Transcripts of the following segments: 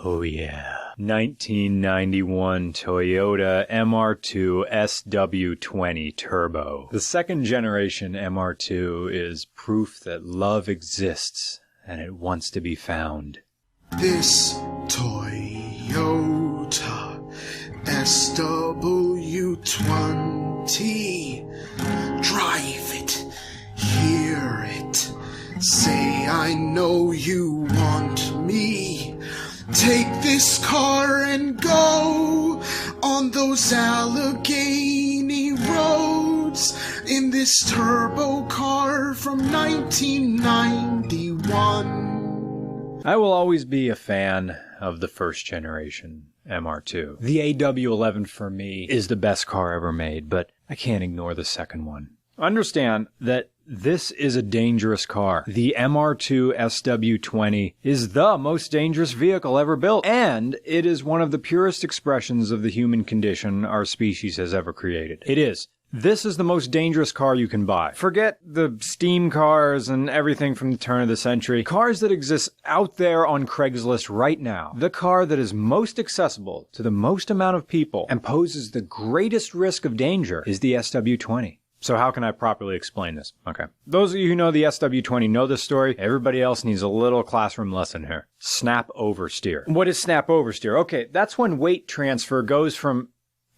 Oh yeah. 1991 Toyota MR2 SW20 Turbo. The second generation MR2 is proof that love exists and it wants to be found. This Toyota SW20, drive it, hear it, say I know you want me. Take this car and go on those Allegheny roads in this turbo car from 1991. I will always be a fan of the first generation MR2. The AW11 for me is the best car ever made, but I can't ignore the second one. Understand that this is a dangerous car. The MR2 SW20 is the most dangerous vehicle ever built, and it is one of the purest expressions of the human condition our species has ever created. It is. This is the most dangerous car you can buy. Forget the steam cars and everything from the turn of the century. Cars that exist out there on Craigslist right now. The car that is most accessible to the most amount of people and poses the greatest risk of danger is the SW20. So how can I properly explain this? Okay. Those of you who know the SW20 know this story. Everybody else needs a little classroom lesson here. Snap oversteer. What is snap oversteer? Okay, that's when weight transfer goes from...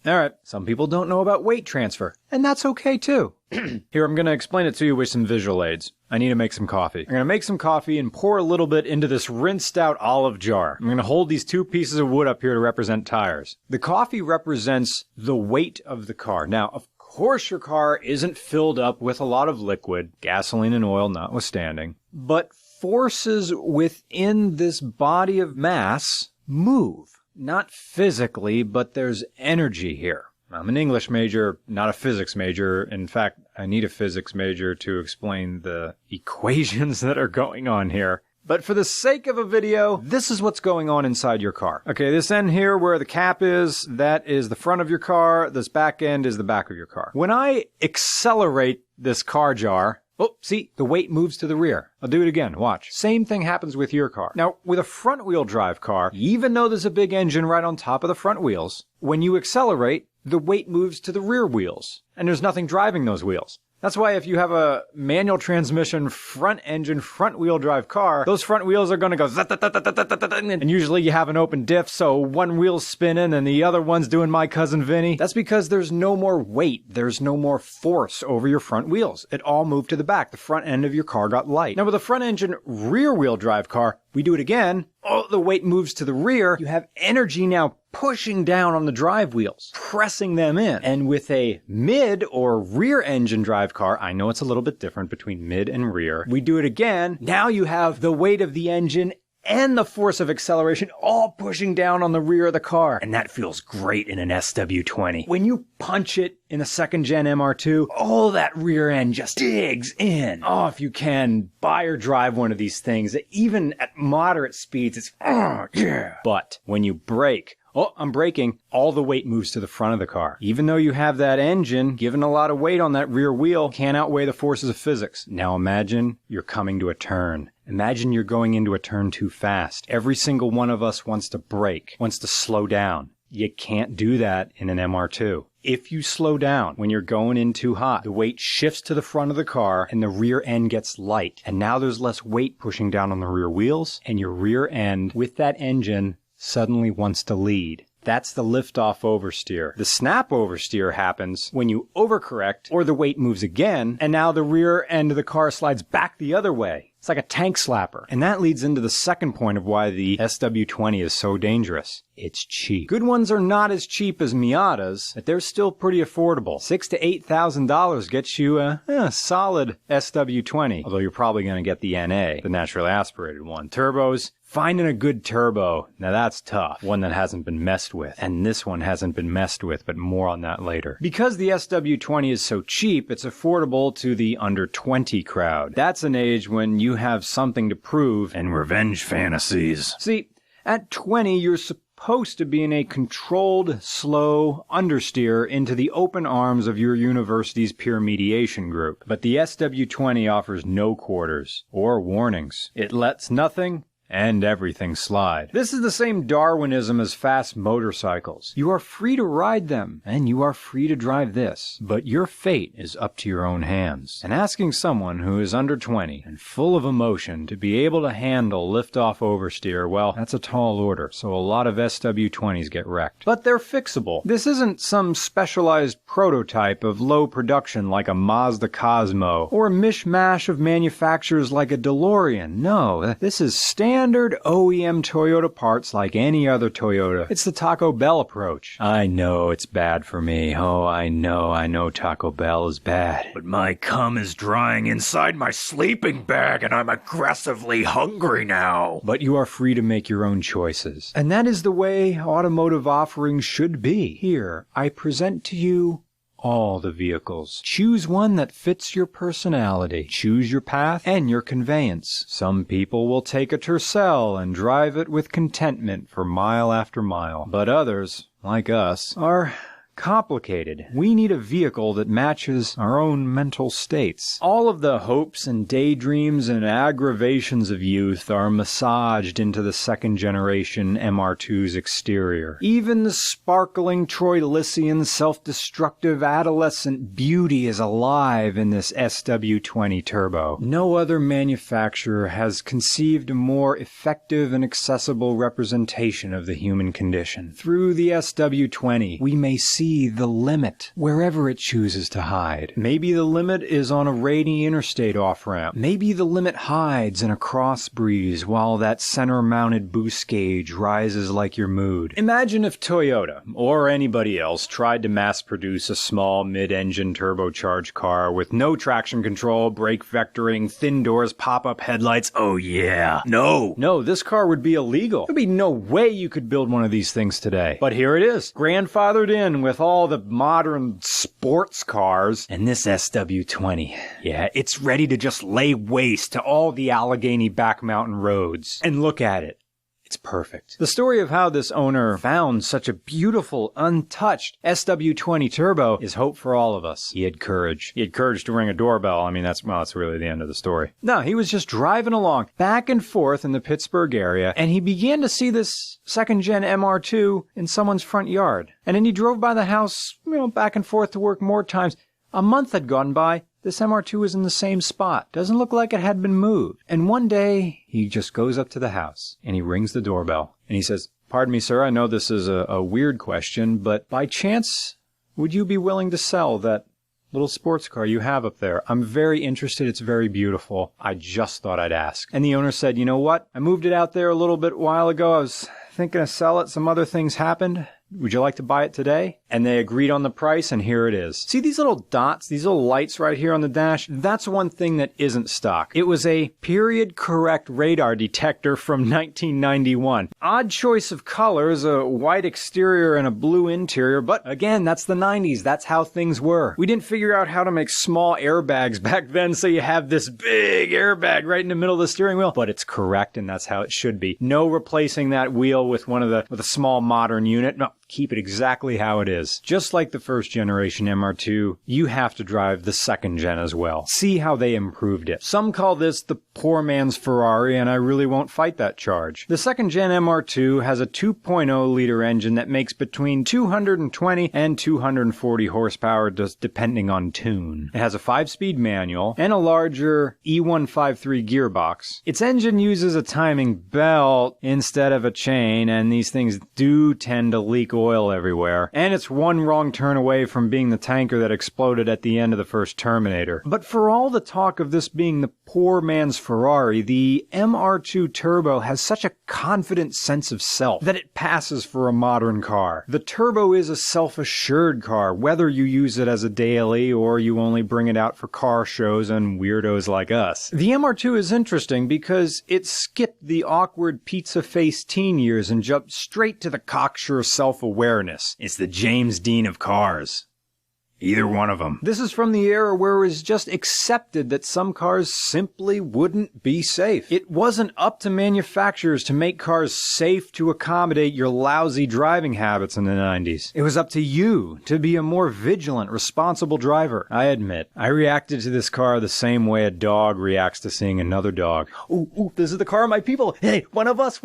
Alright, some people don't know about weight transfer, and that's okay too. Here, I'm going to explain it to you with some visual aids. I need to make some coffee. I'm going to make some coffee and pour a little bit into this rinsed out olive jar. I'm going to hold these two pieces of wood up here to represent tires. The coffee represents the weight of the car. Now, of course your car isn't filled up with a lot of liquid, gasoline and oil notwithstanding, but forces within this body of mass move. Not physically, but there's energy here. I'm an English major, not a physics major. In fact, I need a physics major to explain the equations that are going on here. But for the sake of a video, this is what's going on inside your car. Okay, this end here where the cap is, that is the front of your car. This back end is the back of your car. When I accelerate this car jar, oh, see, the weight moves to the rear. I'll do it again, watch. Same thing happens with your car. Now, with a front-wheel drive car, even though there's a big engine right on top of the front wheels, when you accelerate, the weight moves to the rear wheels, and there's nothing driving those wheels. That's why if you have a manual transmission, front engine, front wheel drive car, those front wheels are going to go and usually you have an open diff, so one wheel's spinning and the other one's doing My Cousin Vinny. That's because there's no more weight. There's no more force over your front wheels. It all moved to the back. The front end of your car got light. Now with a front engine, rear wheel drive car, we do it again. Oh, the weight moves to the rear. You have energy now pushing down on the drive wheels, pressing them in. And with a mid or rear engine drive car, I know it's a little bit different between mid and rear. We do it again. Now you have the weight of the engine and the force of acceleration all pushing down on the rear of the car. And that feels great in an SW20. When you punch it in a second gen MR2, all that rear end just digs in. Oh, if you can, buy or drive one of these things. Even at moderate speeds, it's, oh, yeah. But when you brake, oh, I'm braking, all the weight moves to the front of the car. Even though you have that engine, given a lot of weight on that rear wheel, can't outweigh the forces of physics. Now imagine you're coming to a turn. Imagine you're going into a turn too fast. Every single one of us wants to brake, wants to slow down. You can't do that in an MR2. If you slow down when you're going in too hot, the weight shifts to the front of the car and the rear end gets light. And now there's less weight pushing down on the rear wheels, and your rear end with that engine suddenly wants to lead. That's the lift-off oversteer. The snap oversteer happens when you overcorrect or the weight moves again, and now the rear end of the car slides back the other way. It's like a tank slapper. And that leads into the second point of why the SW20 is so dangerous. It's cheap. Good ones are not as cheap as Miatas, but they're still pretty affordable. $6,000 to $8,000 gets you a solid SW20. Although you're probably going to get the NA, the naturally aspirated one. Turbos, finding a good turbo, now that's tough. One that hasn't been messed with. And this one hasn't been messed with, but more on that later. Because the SW20 is so cheap, it's affordable to the under 20 crowd. That's an age when you have something to prove and revenge fantasies. See, at 20, you're supposed to be in a controlled, slow understeer into the open arms of your university's peer mediation group. But the SW20 offers no quarters or warnings. It lets nothing and everything slide. This is the same Darwinism as fast motorcycles. You are free to ride them, and you are free to drive this, but your fate is up to your own hands. And asking someone who is under 20 and full of emotion to be able to handle lift-off oversteer, well, that's a tall order, so a lot of SW20s get wrecked. But they're fixable. This isn't some specialized prototype of low production like a Mazda Cosmo, or a mishmash of manufacturers like a DeLorean. No, this is standard OEM Toyota parts like any other Toyota. It's the Taco Bell approach. I know it's bad for me. Oh, I know Taco Bell is bad. But my cum is drying inside my sleeping bag and I'm aggressively hungry now. But you are free to make your own choices. And that is the way automotive offerings should be. Here, I present to you all the vehicles. Choose one that fits your personality. Choose your path and your conveyance. Some people will take a Tercel and drive it with contentment for mile after mile. But others, like us, are complicated. We need a vehicle that matches our own mental states. All of the hopes and daydreams and aggravations of youth are massaged into the second generation MR2's exterior. Even the sparkling Troilician self-destructive adolescent beauty is alive in this SW20 turbo. No other manufacturer has conceived a more effective and accessible representation of the human condition. Through the SW20, we may see the limit wherever it chooses to hide. Maybe the limit is on a rainy interstate off-ramp. Maybe the limit hides in a cross breeze while that center-mounted boost gauge rises like your mood. Imagine if Toyota, or anybody else, tried to mass-produce a small mid-engine turbocharged car with no traction control, brake vectoring, thin doors, pop-up headlights. Oh yeah. No, this car would be illegal. There'd be no way you could build one of these things today. But here it is, grandfathered in with all the modern sports cars, and this SW20. Yeah, it's ready to just lay waste to all the Allegheny back mountain roads. And look at it. It's perfect. The story of how this owner found such a beautiful, untouched SW20 turbo is hope for all of us. He had courage. He had courage to ring a doorbell. I mean, that's really the end of the story. No, he was just driving along, back and forth in the Pittsburgh area, and he began to see this second-gen MR2 in someone's front yard. And then he drove by the house, back and forth to work more times. A month had gone by. This MR2 was in the same spot. Doesn't look like it had been moved. And one day, he just goes up to the house, and he rings the doorbell. And he says, "Pardon me, sir, I know this is a weird question, but by chance, would you be willing to sell that little sports car you have up there? I'm very interested. It's very beautiful. I just thought I'd ask." And the owner said, "You know what? I moved it out there a little bit while ago. I was thinking to sell it. Some other things happened. Would you like to buy it today?" And they agreed on the price, and here it is. See these little dots, these little lights right here on the dash? That's one thing that isn't stock. It was a period-correct radar detector from 1991. Odd choice of colors, a white exterior and a blue interior, but again, that's the 90s. That's how things were. We didn't figure out how to make small airbags back then, so you have this big airbag right in the middle of the steering wheel, but it's correct, and that's how it should be. No replacing that wheel with with a small modern unit. No, keep it exactly how it is. Just like the first generation MR2, you have to drive the second gen as well. See how they improved it. Some call this the poor man's Ferrari, and I really won't fight that charge. The second gen MR2 has a 2.0 liter engine that makes between 220 and 240 horsepower, just depending on tune. It has a 5-speed manual and a larger E153 gearbox. Its engine uses a timing belt instead of a chain, and these things do tend to leak oil everywhere. And it's one wrong turn away from being the tanker that exploded at the end of the first Terminator. But for all the talk of this being the poor man's Ferrari, the MR2 Turbo has such a confident sense of self that it passes for a modern car. The Turbo is a self-assured car, whether you use it as a daily or you only bring it out for car shows and weirdos like us. The MR2 is interesting because it skipped the awkward pizza-faced teen years and jumped straight to the cocksure self-awareness. It's the James Dean of cars. Either one of them. This is from the era where it was just accepted that some cars simply wouldn't be safe. It wasn't up to manufacturers to make cars safe to accommodate your lousy driving habits in the 90s. It was up to you to be a more vigilant, responsible driver. I admit, I reacted to this car the same way a dog reacts to seeing another dog. Ooh, this is the car of my people. Hey, one of us.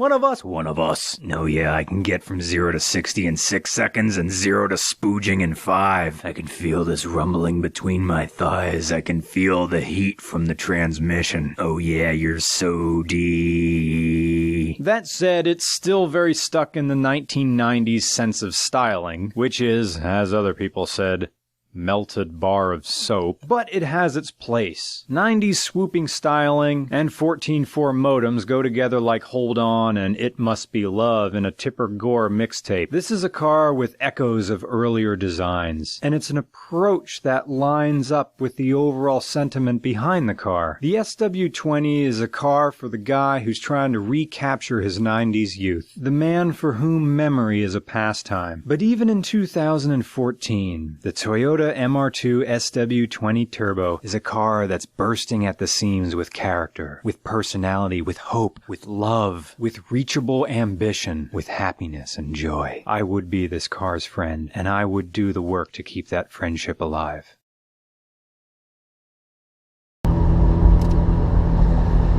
No, yeah, I can get from 0 to 60 in 6 seconds and 0 to spooging in 5. I can feel this rumbling between my thighs. I can feel the heat from the transmission. Oh yeah, you're so D. That said, it's still very stuck in the 1990s sense of styling, which is, as other people said, melted bar of soap, but it has its place. 90s swooping styling and 14.4 modems go together like Hold On and It Must Be Love in a Tipper Gore mixtape. This is a car with echoes of earlier designs, and it's an approach that lines up with the overall sentiment behind the car. The SW20 is a car for the guy who's trying to recapture his 90s youth, the man for whom memory is a pastime. But even in 2014, the Toyota MR2 SW20 Turbo is a car that's bursting at the seams with character, with personality, with hope, with love, with reachable ambition, with happiness and joy. I would be this car's friend, and I would do the work to keep that friendship alive.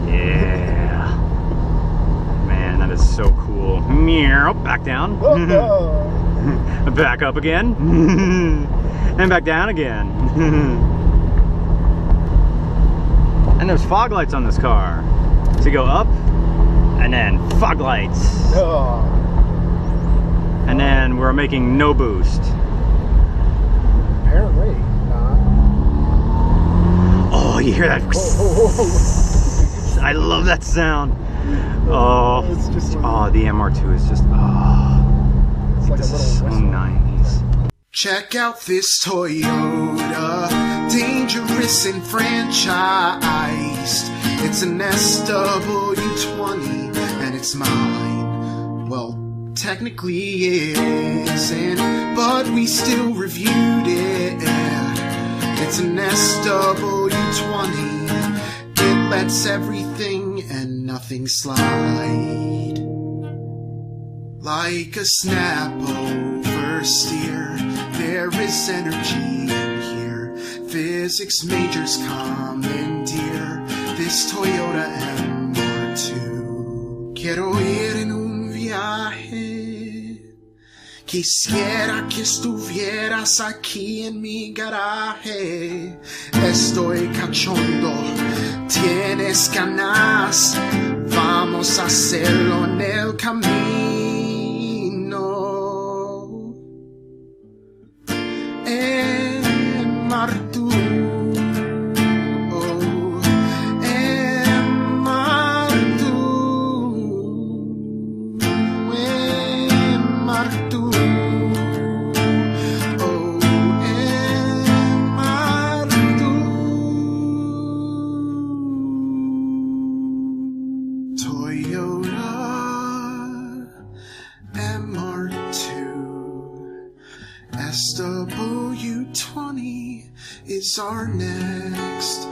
Yeah. Man, that is so cool. Meow, back down. Back up again. And back down again. And there's fog lights on this car. So you go up, and then fog lights. Oh. And then we're making no boost. Apparently not. Oh, you hear that? I love that sound. Oh, it's just like, oh, the MR2 is just, oh. It's like this a little is so whistle. 90s. Check out this Toyota, dangerous and franchised. It's an SW20 and it's mine. Well, technically it isn't, but we still reviewed it. It's an SW20. It lets everything and nothing slide. Like a snap over steer, there is energy here. Physics majors commandeer this Toyota MR2. Quiero ir en un viaje. Quisiera que estuvieras aquí en mi garaje. Estoy cachondo, tienes ganas. Vamos a hacerlo en el camino. MR2, oh, MR2, MR2, oh, MR2. Toyota MR2 SW20 is our next